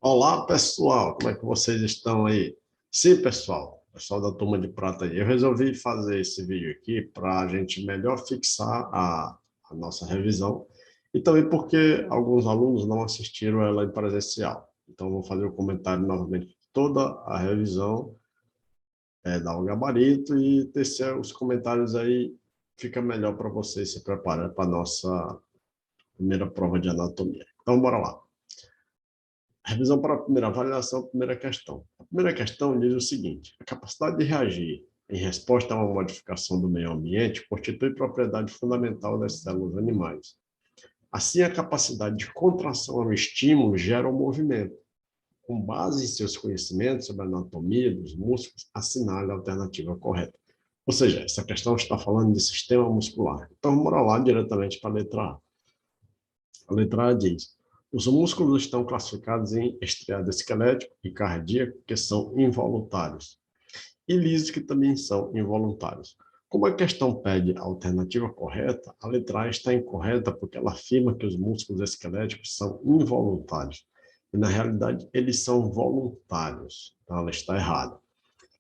Olá, pessoal, como é que vocês estão aí? Sim, pessoal da Turma de Prata aí. Eu resolvi fazer esse vídeo aqui para a gente melhor fixar a nossa revisão e também porque alguns alunos não assistiram ela em presencial. Então, eu vou fazer o comentário novamente de toda a revisão, dar o gabarito e tecer os comentários aí, fica melhor para vocês se prepararem para a nossa primeira prova de anatomia. Então, bora lá. Revisão para a primeira avaliação, primeira questão. A primeira questão diz o seguinte: a capacidade de reagir em resposta a uma modificação do meio ambiente constitui propriedade fundamental das células animais. Assim, a capacidade de contração ao estímulo gera o movimento. Com base em seus conhecimentos sobre a anatomia dos músculos, assinale a alternativa correta. Ou seja, essa questão está falando de sistema muscular. Então, vamos lá diretamente para a letra A. A letra A diz: os músculos estão classificados em estriado esquelético e cardíaco, que são involuntários, e lisos, que também são involuntários. Como a questão pede a alternativa correta, a letra A está incorreta porque ela afirma que os músculos esqueléticos são involuntários. E, na realidade, eles são voluntários. Então, ela está errada.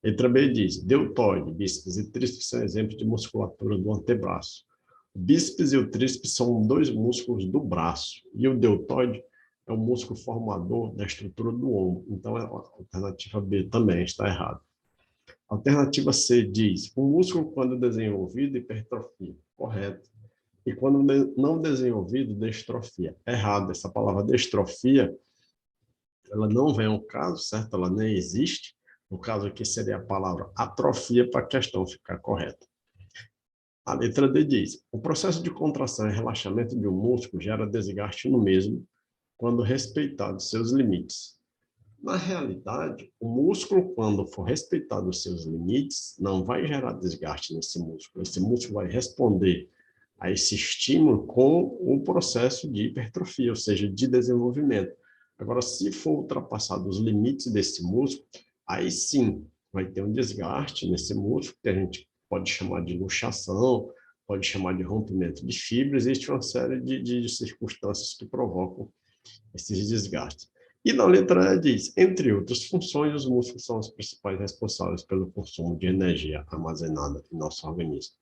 Letra B diz: deltoide, bíceps e tríceps são exemplos de musculatura do antebraço. O bíceps e o tríceps são dois músculos do braço, e o deltoide é o músculo formador da estrutura do ombro. Então, a alternativa B também está errada. A alternativa C diz: o músculo, quando desenvolvido, hipertrofia. Correto. E quando não desenvolvido, distrofia. Errado. Essa palavra distrofia, ela não vem ao caso, certo? Ela nem existe. No caso aqui seria a palavra atrofia para a questão ficar correta. A letra D diz: o processo de contração e relaxamento de um músculo gera desgaste no mesmo, quando respeitados seus limites. Na realidade, o músculo, quando for respeitado os seus limites, não vai gerar desgaste nesse músculo. Esse músculo vai responder a esse estímulo com o processo de hipertrofia, ou seja, de desenvolvimento. Agora, se for ultrapassado os limites desse músculo, aí sim vai ter um desgaste nesse músculo, que a gente pode chamar de luxação, pode chamar de rompimento de fibras, existe uma série de circunstâncias que provocam esses desgastes. E na letra E diz: entre outras funções, os músculos são os principais responsáveis pelo consumo de energia armazenada em nosso organismo.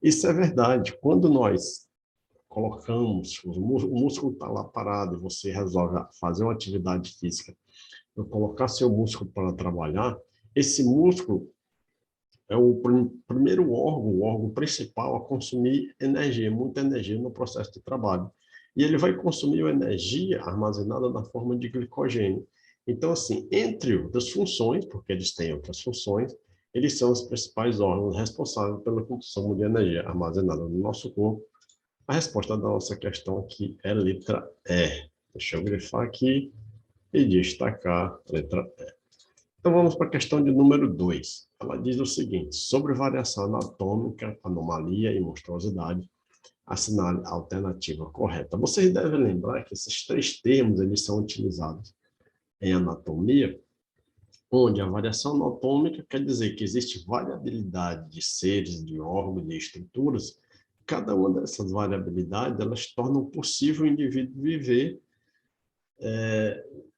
Isso é verdade. Quando nós colocamos, o músculo está lá parado e você resolve fazer uma atividade física, colocar seu músculo para trabalhar, esse músculo é o primeiro órgão, o órgão principal a consumir energia, muita energia no processo de trabalho. E ele vai consumir energia armazenada na forma de glicogênio. Então, assim, entre outras funções, porque eles têm outras funções, eles são os principais órgãos responsáveis pelo consumo de energia armazenada no nosso corpo. A resposta da nossa questão aqui é letra E. Deixa eu grifar aqui e destacar a letra E. Então, vamos para a questão de número 2. Ela diz o seguinte: sobre variação anatômica, anomalia e monstruosidade, assinale a alternativa correta. Vocês devem lembrar que esses três termos eles são utilizados em anatomia, onde a variação anatômica quer dizer que existe variabilidade de seres, de órgãos, de estruturas. Cada uma dessas variabilidades, elas tornam possível o indivíduo viver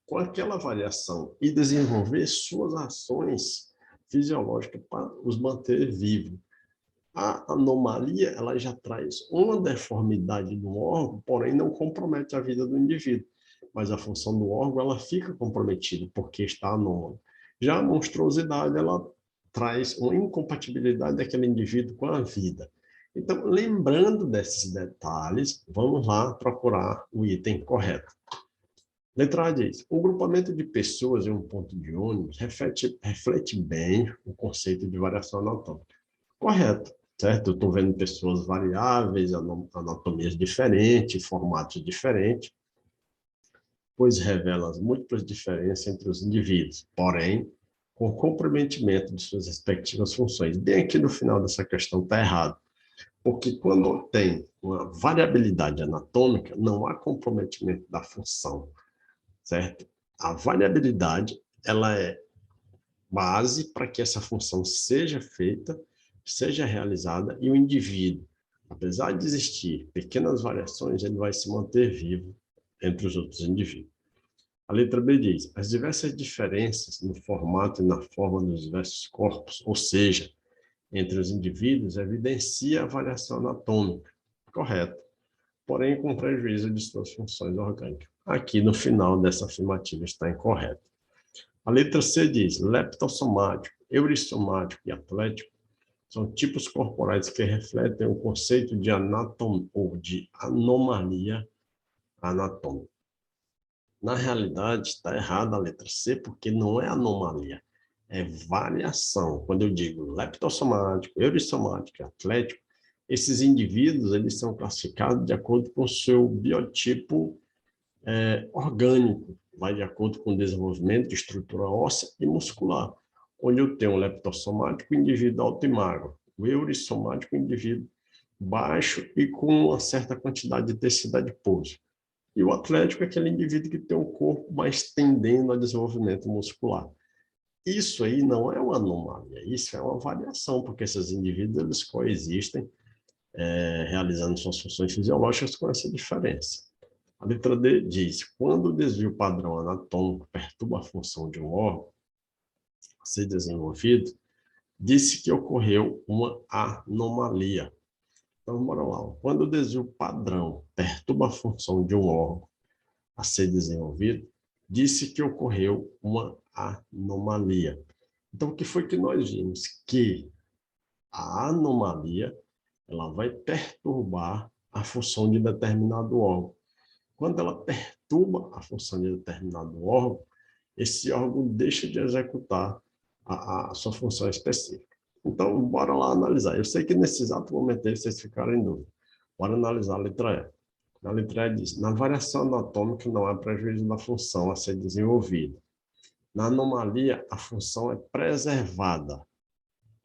com aquela variação e desenvolver suas ações fisiológicas para os manter vivos. A anomalia, ela já traz uma deformidade do órgão, porém não compromete a vida do indivíduo. Mas a função do órgão, ela fica comprometida porque está anômala. Já a monstruosidade, ela traz uma incompatibilidade daquele indivíduo com a vida. Então, lembrando desses detalhes, vamos lá procurar o item correto. Letra A diz: o grupamento de pessoas em um ponto de ônibus reflete bem o conceito de variação anatômica. Correto, certo? Eu estou vendo pessoas variáveis, anatomias diferentes, formatos diferentes, pois revela as múltiplas diferenças entre os indivíduos, porém, com comprometimento de suas respectivas funções. Bem aqui no final dessa questão está errado, porque quando tem uma variabilidade anatômica, não há comprometimento da função, certo? A variabilidade, ela é base para que essa função seja feita, seja realizada, e o indivíduo, apesar de existir pequenas variações, ele vai se manter vivo entre os outros indivíduos. A letra B diz, as diversas diferenças no formato e na forma dos diversos corpos, ou seja, entre os indivíduos, evidencia a variação anatômica. Correto. Porém, com prejuízo de suas funções orgânicas. Aqui, no final dessa afirmativa, está incorreto. A letra C diz, leptossomático, eurissomático e atlético são tipos corporais que refletem o conceito de anatomia ou de anomalia anatômica. Na realidade, está errada a letra C, porque não é anomalia, é variação. Quando eu digo leptossomático, eurissomático e atlético, esses indivíduos eles são classificados de acordo com o seu biotipo orgânico, vai de acordo com o desenvolvimento de estrutura óssea e muscular, onde eu tenho o leptossomático, indivíduo alto e magro, o eurissomático, indivíduo baixo e com uma certa quantidade de tecido adiposo. E o atlético é aquele indivíduo que tem um corpo mais tendendo ao desenvolvimento muscular. Isso aí não é uma anomalia, isso é uma variação, porque esses indivíduos eles coexistem, realizando suas funções fisiológicas com essa diferença. A letra D diz, quando o desvio padrão anatômico perturba a função de um órgão a ser desenvolvido, disse que ocorreu uma anomalia. Então, bora lá. Quando o desvio padrão perturba a função de um órgão a ser desenvolvido, disse que ocorreu uma anomalia. Então, o que foi que nós vimos? Que a anomalia ela vai perturbar a função de determinado órgão. Quando ela perturba a função de determinado órgão, esse órgão deixa de executar a sua função específica. Então, bora lá analisar. Eu sei que nesse exato momento aí vocês ficaram em dúvida. Bora analisar a letra E. A letra E diz, na variação anatômica não há prejuízo da função a ser desenvolvida. Na anomalia, a função é preservada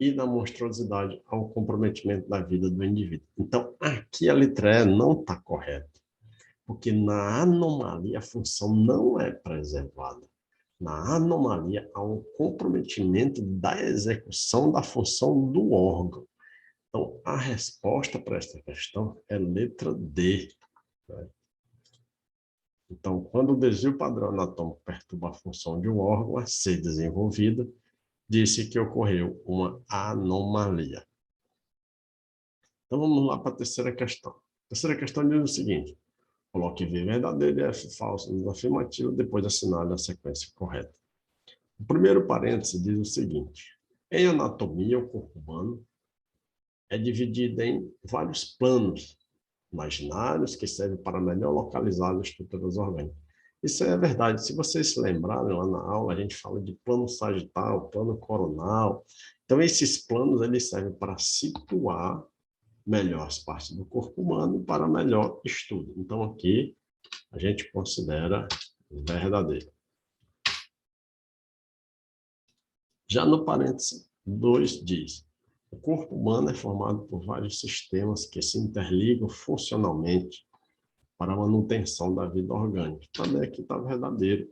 e na monstruosidade há um comprometimento da vida do indivíduo. Então, aqui a letra E não está correta, porque na anomalia a função não é preservada. Na anomalia, há um comprometimento da execução da função do órgão. Então, a resposta para esta questão é letra D. Então, quando o desvio padrão anatômico perturba a função de um órgão a ser desenvolvida, disse que ocorreu uma anomalia. Então, vamos lá para a terceira questão. A terceira questão diz o seguinte, coloque V verdadeiro e F falso no afirmativo, depois assinale a sequência correta. O primeiro parêntese diz o seguinte, em anatomia, o corpo humano é dividido em vários planos imaginários que servem para melhor localizar as estruturas orgânicas. Isso é verdade. Se vocês se lembrarem, lá na aula a gente fala de plano sagital, plano coronal. Então, esses planos eles servem para situar melhor as partes do corpo humano para melhor estudo. Então, aqui a gente considera verdadeiro. Já no parêntese 2 diz, o corpo humano é formado por vários sistemas que se interligam funcionalmente para a manutenção da vida orgânica. Também aqui está verdadeiro.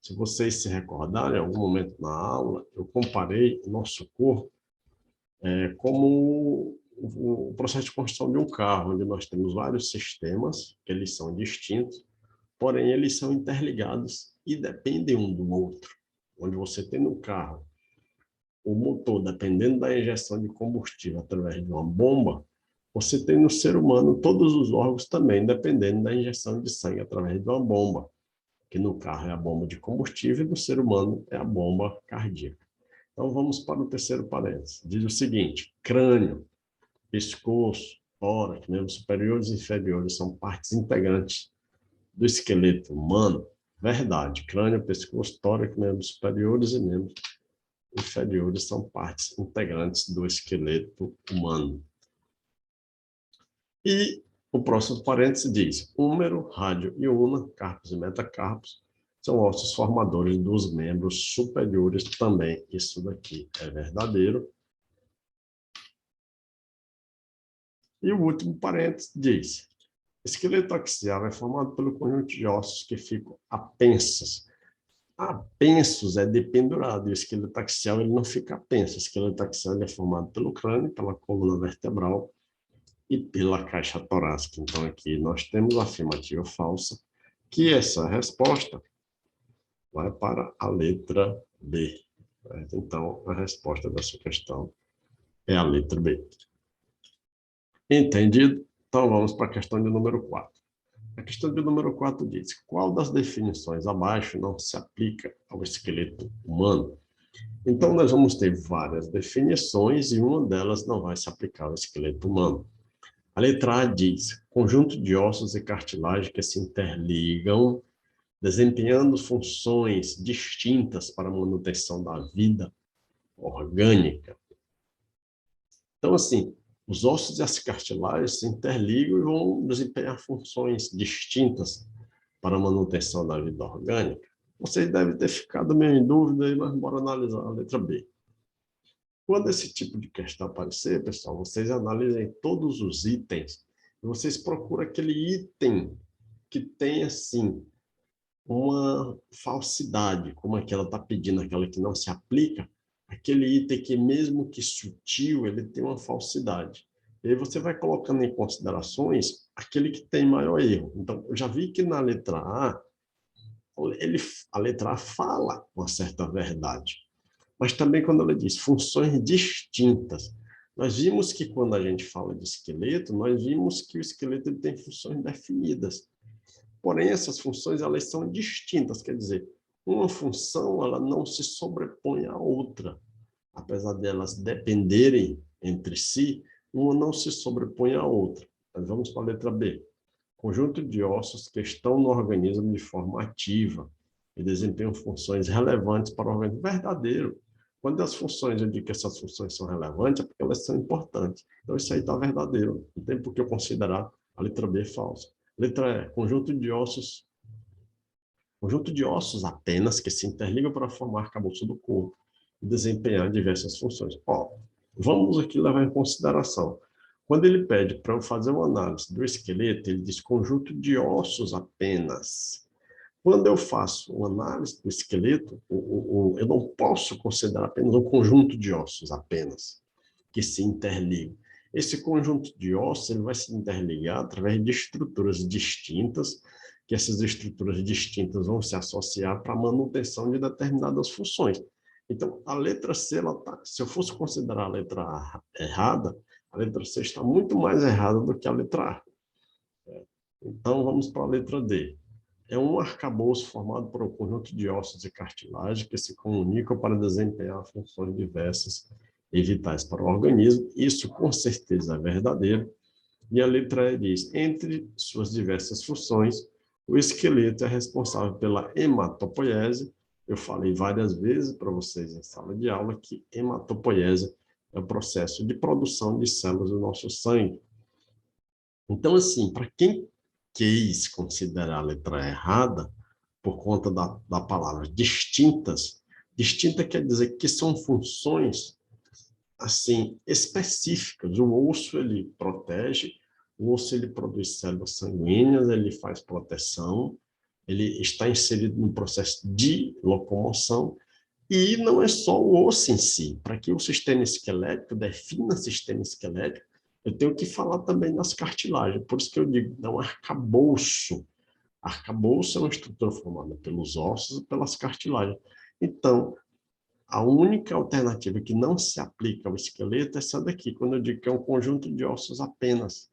Se vocês se recordarem, em algum momento na aula, eu comparei o nosso corpo como o processo de construção de um carro, onde nós temos vários sistemas, que eles são distintos, porém eles são interligados e dependem um do outro. Onde você tem no carro o motor, dependendo da injeção de combustível através de uma bomba, você tem no ser humano todos os órgãos também, dependendo da injeção de sangue através de uma bomba, que no carro é a bomba de combustível e no ser humano é a bomba cardíaca. Então, vamos para o terceiro parênteses. Diz o seguinte, crânio, pescoço, tórax, membros superiores e inferiores são partes integrantes do esqueleto humano. Verdade, crânio, pescoço, tórax, membros superiores e membros inferiores são partes integrantes do esqueleto humano. E o próximo parêntese diz, húmero, rádio e una, carpos e metacarpos, são ossos formadores dos membros superiores também. Isso daqui é verdadeiro. E o último parêntese diz, esqueleto axial é formado pelo conjunto de ossos que ficam apensos. Apensos é dependurado, e o esqueleto axial ele não fica apenso. O esqueleto axial ele é formado pelo crânio, pela coluna vertebral e pela caixa torácica. Então, aqui nós temos a afirmativa falsa, que essa resposta vai para a letra B. Certo? Então, a resposta dessa questão é a letra B. Entendido? Então, vamos para a questão de número 4. A questão de número 4 diz: qual das definições abaixo não se aplica ao esqueleto humano? Então, nós vamos ter várias definições e uma delas não vai se aplicar ao esqueleto humano. A letra A diz: conjunto de ossos e cartilagem que se interligam, desempenhando funções distintas para a manutenção da vida orgânica. Então, assim, os ossos e as cartilagens se interligam e vão desempenhar funções distintas para a manutenção da vida orgânica. Vocês devem ter ficado meio em dúvida aí, mas bora analisar a letra B. Quando esse tipo de questão aparecer, pessoal, vocês analisem todos os itens e vocês procuram aquele item que tem, assim, uma falsidade, como aquela está pedindo, aquela que não se aplica, aquele item que, mesmo que sutil, ele tem uma falsidade. E aí você vai colocando em considerações aquele que tem maior erro. Então, eu já vi que na letra A, a letra A fala uma certa verdade. Mas também quando ela diz funções distintas, nós vimos que quando a gente fala de esqueleto, nós vimos que o esqueleto ele tem funções definidas. Porém, essas funções elas são distintas, quer dizer, uma função ela não se sobrepõe à outra. Apesar delas dependerem entre si, uma não se sobrepõe à outra. Nós vamos para a letra B. Conjunto de ossos que estão no organismo de forma ativa e desempenham funções relevantes para o organismo. Verdadeiro. Quando as funções, eu digo que essas funções são relevantes, é porque elas são importantes. Então, isso aí está verdadeiro. Não tem por que eu considerar a letra B falsa. Letra E, conjunto de ossos apenas que se interligam para formar arcabouço do corpo e desempenhar diversas funções. Ó, vamos aqui levar em consideração. Quando ele pede para eu fazer uma análise do esqueleto, ele diz conjunto de ossos apenas. Quando eu faço uma análise do esqueleto, eu não posso considerar apenas um conjunto de ossos apenas, que se interligam. Esse conjunto de ossos ele vai se interligar através de estruturas distintas, que essas estruturas distintas vão se associar para a manutenção de determinadas funções. Então, a letra C, se eu fosse considerar a letra A errada, a letra C está muito mais errada do que a letra A. Então, vamos para a letra D. É um arcabouço formado por um conjunto de ossos e cartilagem que se comunicam para desempenhar funções diversas e vitais para o organismo. Isso, com certeza, é verdadeiro. E a letra E diz, entre suas diversas funções, o esqueleto é responsável pela hematopoiese. Eu falei várias vezes para vocês em sala de aula que hematopoiese é o processo de produção de células do nosso sangue. Então, assim, para quem quis considerar a letra errada, por conta da palavra distintas, distinta quer dizer que são funções, assim, específicas. O osso, ele protege, o osso, ele produz células sanguíneas, ele faz proteção, ele está inserido no processo de locomoção, e não é só o osso em si. Para que o sistema esquelético defina sistema esquelético, eu tenho que falar também das cartilagens. Por isso que eu digo, não, arcabouço. Arcabouço é uma estrutura formada pelos ossos e pelas cartilagens. Então, a única alternativa que não se aplica ao esqueleto é essa daqui, quando eu digo que é um conjunto de ossos apenas.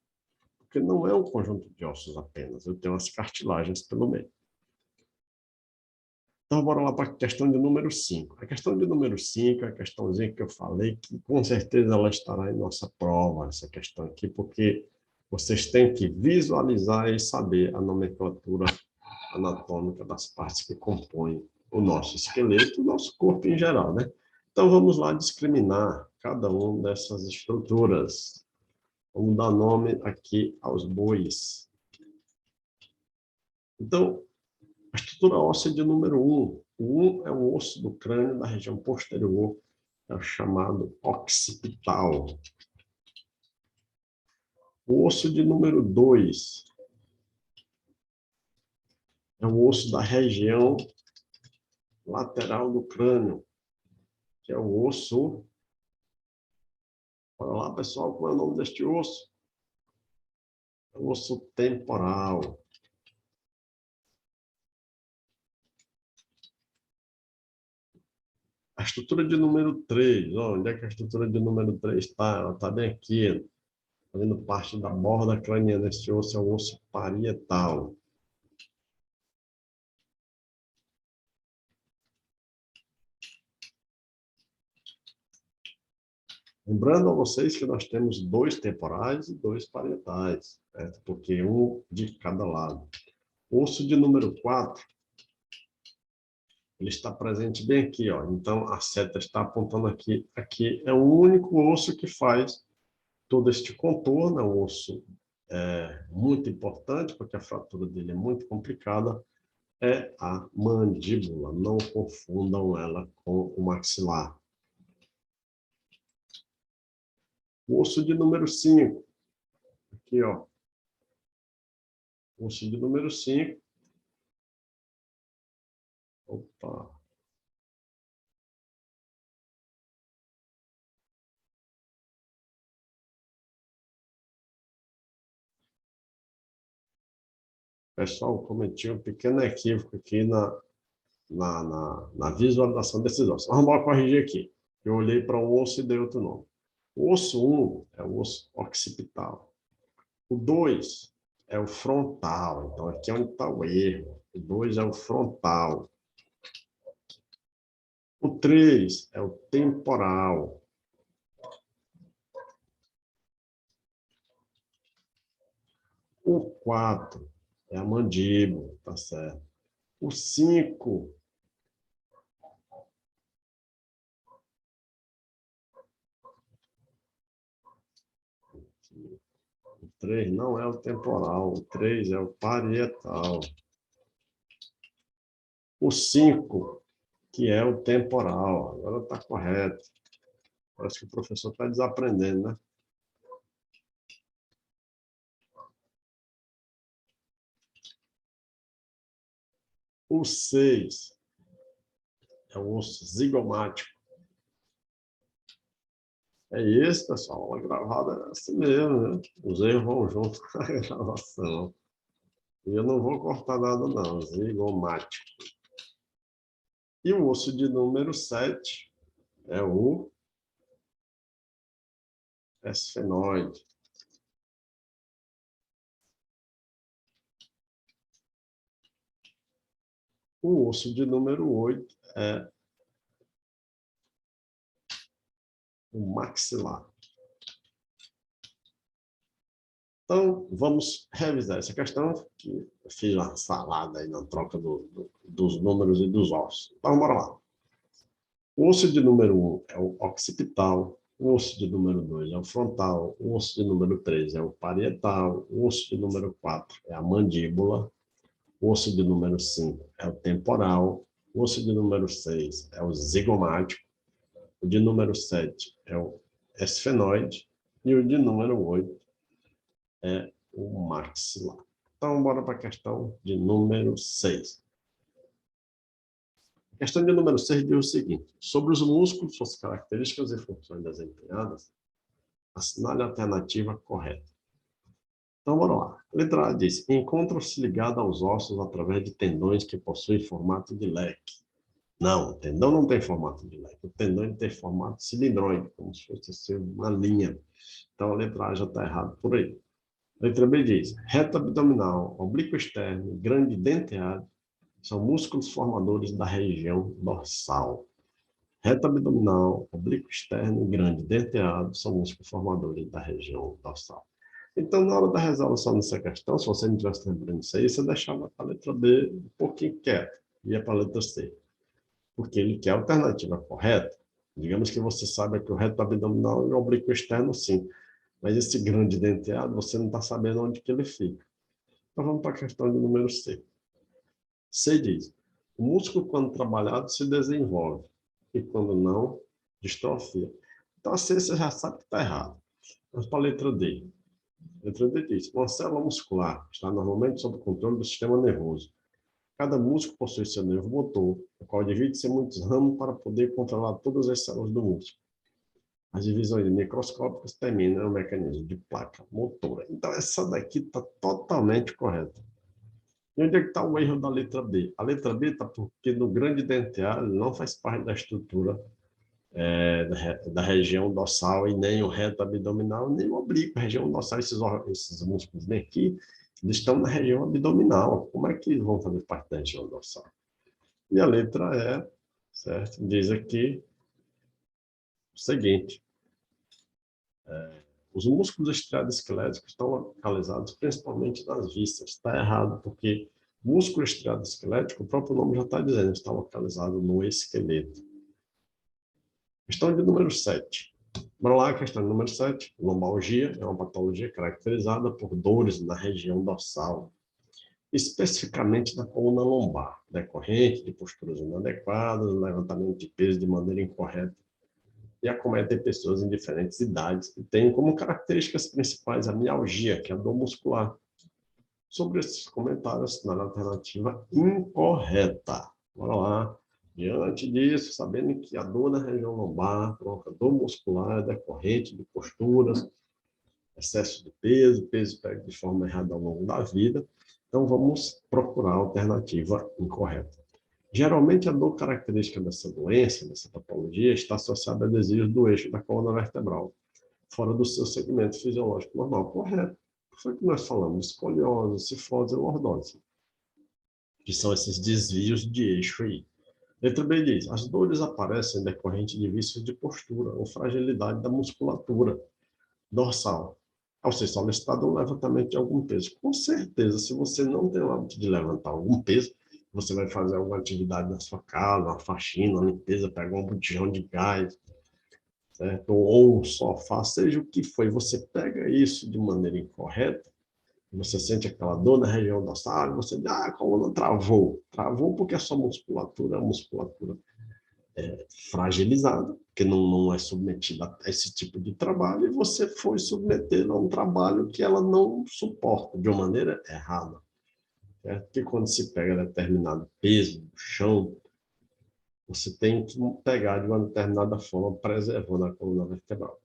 Porque não é um conjunto de ossos apenas, eu tenho as cartilagens pelo meio. Então, bora lá para a questão de número 5. A questão de número 5 é a questãozinha que eu falei, que com certeza ela estará em nossa prova, essa questão aqui, porque vocês têm que visualizar e saber a nomenclatura anatômica das partes que compõem o nosso esqueleto e o nosso corpo em geral, né? Então, vamos lá discriminar cada uma dessas estruturas. Vamos dar nome aqui aos bois. Então, a estrutura óssea de número 1. O 1 é o osso do crânio da região posterior, é o chamado occipital. O osso de número 2 é o osso da região lateral do crânio, que é o osso... Olha lá, pessoal, qual é o nome deste osso? É o osso temporal. A estrutura de número 3, onde é que a estrutura de número 3 está? Ela está bem aqui, fazendo parte da borda craniana. Esse osso é o osso parietal. Lembrando a vocês que nós temos dois temporais e dois parietais, certo? Porque um de cada lado. O osso de número 4, ele está presente bem aqui, ó. Então, a seta está apontando aqui. Aqui é o único osso que faz todo este contorno. É um osso muito importante, porque a fratura dele é muito complicada. É a mandíbula. Não confundam ela com o maxilar. O osso de número 5. Aqui, ó. Osso de número 5. Opa. Pessoal, cometi um pequeno equívoco aqui na visualização desses ossos. Vamos lá corrigir aqui. Eu olhei para um osso e dei outro nome. O osso 1 é o osso occipital. O 2 é o frontal. Então, aqui é onde está o erro. O 2 é o frontal. O 3 é o temporal. O 4 é a mandíbula, tá certo? O 5 o 3 não é o temporal, o 3 é o parietal. O 5, que é o temporal, agora está correto. Parece que o professor está desaprendendo, né? O 6 é o osso zigomático. É isso, pessoal. A gravada é assim mesmo, né? Os erros vão junto com a gravação. E eu não vou cortar nada, não. Zigomático. E o osso de número 7 é o esfenoide. O osso de número 8 é o maxilar. Então, vamos revisar essa questão, que eu fiz uma salada aí na troca dos números e dos ossos. Então, bora lá. O osso de número 1 é o occipital, o osso de número 2 é o frontal, o osso de número 3 é o parietal, o osso de número 4 é a mandíbula, o osso de número 5 é o temporal, o osso de número 6 é o zigomático, o de número 7 é o esfenoide e o de número 8 é o maxilar. Então, bora para a questão de número 6. A questão de número 6 diz o seguinte: sobre os músculos, suas características e funções desempenhadas, assinale a alternativa correta. Então, bora lá. Letra A diz: encontram-se ligados aos ossos através de tendões que possuem formato de leque. Não, o tendão não tem formato de leque. O tendão tem formato cilindroide, como se fosse uma linha. Então, a letra A já está errada por aí. Letra B diz: reto abdominal, oblíquo externo, grande denteado são músculos formadores da região dorsal. Reto abdominal, oblíquo externo, grande denteado são músculos formadores da região dorsal. Então, na hora da resolução dessa questão, se você não estivesse lembrando disso aí, você deixava a letra B um pouquinho quieta, ia para a letra C. Porque ele quer a alternativa correta. Digamos que você saiba que o reto abdominal e o oblíquo externo, sim. Mas esse grande denteado, você não está sabendo onde que ele fica. Então, vamos para a questão de número C. C diz: o músculo, quando trabalhado, se desenvolve, e quando não, distrofia. Então, a C você já sabe que está errado. Vamos para a letra D. A letra D diz: uma célula muscular está normalmente sob o controle do sistema nervoso. Cada músculo possui seu nervo motor, o qual divide-se em muitos ramos para poder controlar todas as células do músculo. As divisões microscópicas terminam no mecanismo de placa motora. Então, essa daqui está totalmente correta. E onde é que está o erro da letra B? A letra B está porque no grande denteado não faz parte da estrutura da região dorsal e nem o reto abdominal, nem o oblíquo. A região dorsal, esses músculos bem aqui, eles estão na região abdominal. Como é que eles vão fazer parte da região dorsal? E a letra E, certo? Diz aqui o seguinte: os músculos estriado-esqueléticos estão localizados principalmente nas vistas. Está errado, porque músculo estriado-esquelético, o próprio nome já está dizendo, está localizado no esqueleto. Questão de número 7. Bora lá, questão de número 7. Lombalgia é uma patologia caracterizada por dores na região dorsal, especificamente da coluna lombar, decorrente de posturas inadequadas, levantamento de peso de maneira incorreta, e acometem pessoas em diferentes idades e tem como características principais a mialgia, que é a dor muscular. Sobre esses comentários, na alternativa incorreta. Bora lá. Diante disso, sabendo que a dor na região lombar provoca dor muscular decorrente de posturas, excesso de peso, peso pego de forma errada ao longo da vida, então vamos procurar a alternativa incorreta. Geralmente, a dor característica dessa doença, dessa patologia, está associada a desvios do eixo da coluna vertebral, fora do seu segmento fisiológico normal. Correto. Foi o que nós falamos, escoliose, cifose e lordose, que são esses desvios de eixo aí. Letra B diz, as dores aparecem decorrente de vícios de postura ou fragilidade da musculatura dorsal. Ao ser solicitado um levantamento de algum peso. Com certeza, se você não tem o hábito de levantar algum peso, você vai fazer alguma atividade na sua casa, uma faxina, uma limpeza, pegar um botijão de gás, certo? Ou um sofá, seja o que for, e você pega isso de maneira incorreta, você sente aquela dor na região dorsal, você diz, a coluna travou. Travou porque a sua musculatura é uma musculatura fragilizada, porque não é submetida a esse tipo de trabalho, e você foi submetendo a um trabalho que ela não suporta de uma maneira errada. Certo? Porque quando se pega determinado peso do chão, você tem que pegar de uma determinada forma, preservando a coluna vertebral.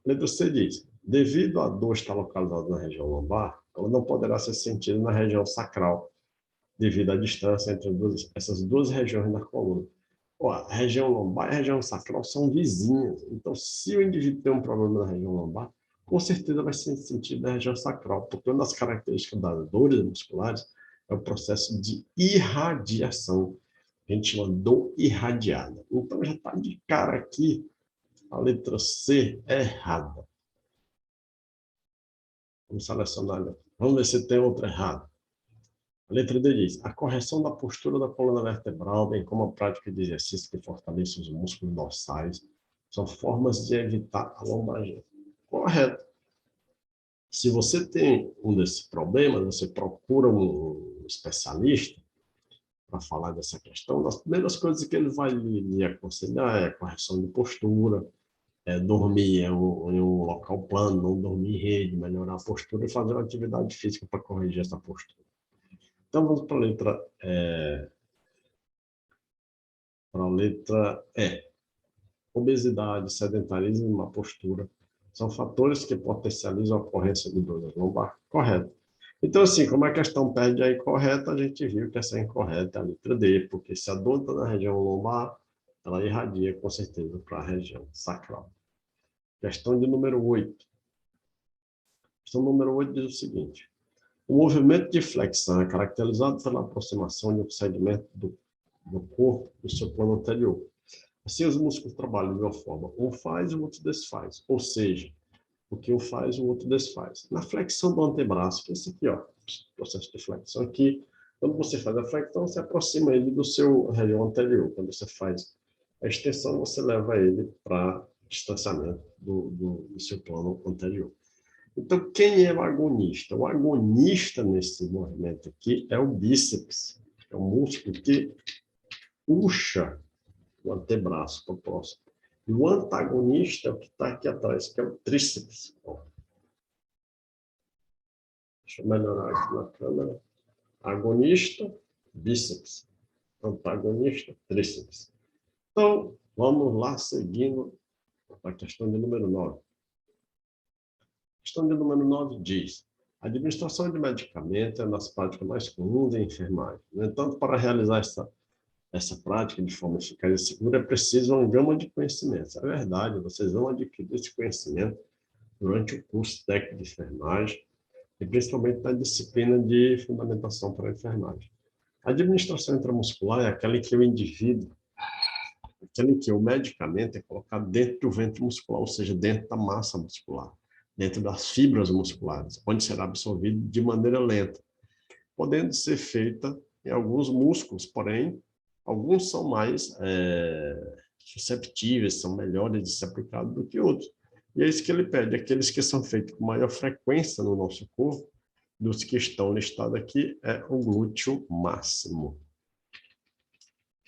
Letra C diz, devido à dor estar localizada na região lombar, ela não poderá ser sentida na região sacral, devido à distância entre essas duas regiões da coluna. A região lombar e a região sacral são vizinhas. Então, se o indivíduo tem um problema na região lombar, com certeza vai ser sentido na região sacral, porque uma das características das dores musculares é o processo de irradiação. A gente chama dor irradiada. Então, já está de cara aqui a letra C é errada. Vamos selecionar. Vamos ver se tem outra errada. A letra D diz, a correção da postura da coluna vertebral, bem como a prática de exercícios que fortalecem os músculos dorsais, são formas de evitar a lombalgia. Correto. Se você tem um desses problemas, você procura um especialista para falar dessa questão, das primeiras coisas que ele vai lhe aconselhar é a correção de postura, dormir em um local plano, não dormir em rede, melhorar a postura e fazer uma atividade física para corrigir essa postura. Então, vamos para a letra E. Obesidade, sedentarismo e má postura são fatores que potencializam a ocorrência de dores lombar. Correto. Então, assim, como a questão pede a incorreta, a gente viu que essa incorreta é a letra D, porque se a dor está na região lombar, ela irradia com certeza para a região sacral. Questão de número 8. Questão número 8 diz o seguinte. O movimento de flexão é caracterizado pela aproximação de um segmento do corpo do seu plano anterior. Assim, os músculos trabalham de uma forma, um faz e o outro desfaz. Ou seja, o que um faz, o outro desfaz. Na flexão do antebraço, que é esse aqui, ó, processo de flexão aqui, quando você faz a flexão, você aproxima ele do seu região anterior. Quando você faz a extensão, você leva ele para distanciamento do seu plano anterior. Então, quem é o agonista? O agonista nesse movimento aqui é o bíceps, é o músculo que puxa o antebraço para o próximo. E o antagonista é o que está aqui atrás, que é o tríceps. Deixa eu melhorar aqui na câmera. Agonista, bíceps. Antagonista, tríceps. Então, vamos lá, seguindo a questão de número 9. A questão de número 9 diz, A administração de medicamento é uma das práticas mais comuns em enfermagem. No entanto, para realizar essa prática de forma eficaz e segura, é preciso uma gama de conhecimentos. É verdade, vocês vão adquirir esse conhecimento durante o curso técnico de enfermagem e principalmente na disciplina de fundamentação para a enfermagem. A administração intramuscular é aquela em que o indivíduo, aquela em que o medicamento é colocado dentro do ventre muscular, ou seja, dentro da massa muscular, dentro das fibras musculares, onde será absorvido de maneira lenta, podendo ser feita em alguns músculos, porém, alguns são mais susceptíveis, são melhores de ser aplicados do que outros. E é isso que ele pede, aqueles que são feitos com maior frequência no nosso corpo, dos que estão listados aqui, é o glúteo máximo.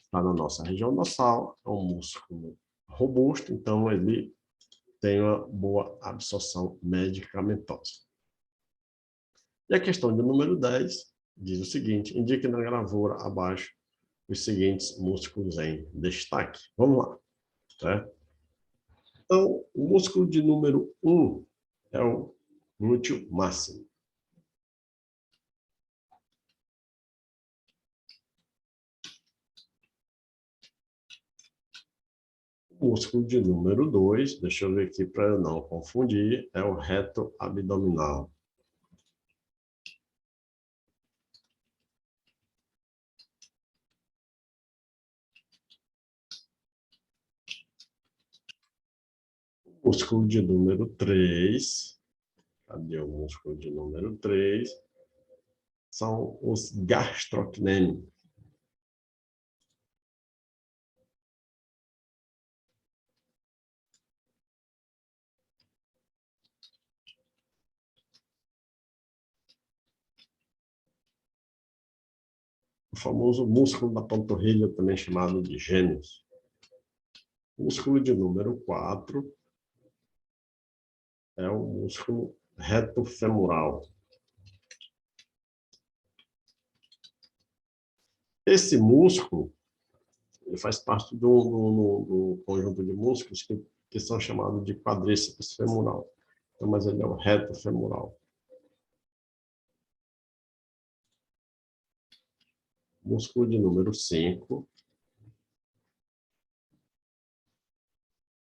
Está na nossa região dorsal, é um músculo robusto, então ele tem uma boa absorção medicamentosa. E a questão de número 10 diz o seguinte: indique na gravura abaixo os seguintes músculos em destaque. Vamos lá. Certo? Então, o músculo de número 1 é o glúteo máximo. O músculo de número 2, deixa eu ver aqui para eu não confundir, é o reto abdominal. O músculo de número 3, cadê o músculo de número 3? São os gastrocnêmicos. O famoso músculo da panturrilha, também chamado de gêmeos. O músculo de número 4 é o músculo reto femoral. Esse músculo ele faz parte do conjunto de músculos que são chamados de quadríceps femoral. Então, mas ele é o reto femoral. Músculo de número 5.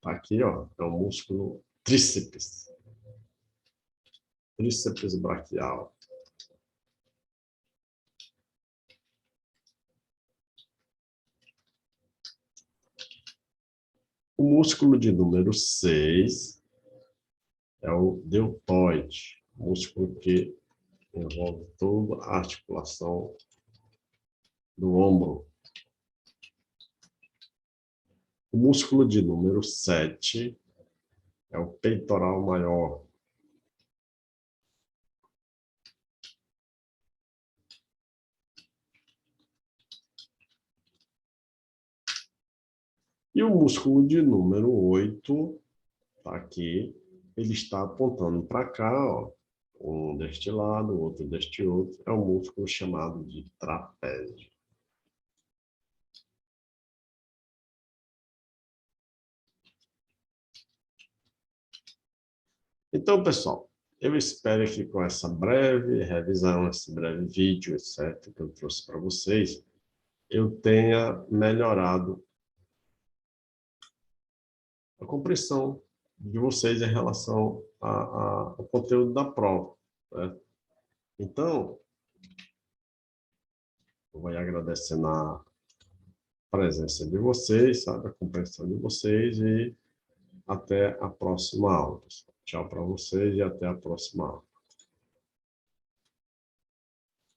Tá aqui, ó, é o músculo tríceps. Tríceps braquial. O músculo de número 6 é o deltoide, músculo que envolve toda a articulação do ombro. O músculo de número 7 é o peitoral maior. E o músculo de número 8, tá aqui, ele está apontando para cá, ó, um deste lado, outro deste outro, é um músculo chamado de trapézio. Então, pessoal, eu espero que com essa breve revisão, esse breve vídeo, etc., que eu trouxe para vocês, eu tenha melhorado a compreensão de vocês em relação ao conteúdo da prova. Né? Então, eu vou agradecendo a presença de vocês, sabe? A compreensão de vocês e até a próxima aula. Tchau para vocês e até a próxima aula.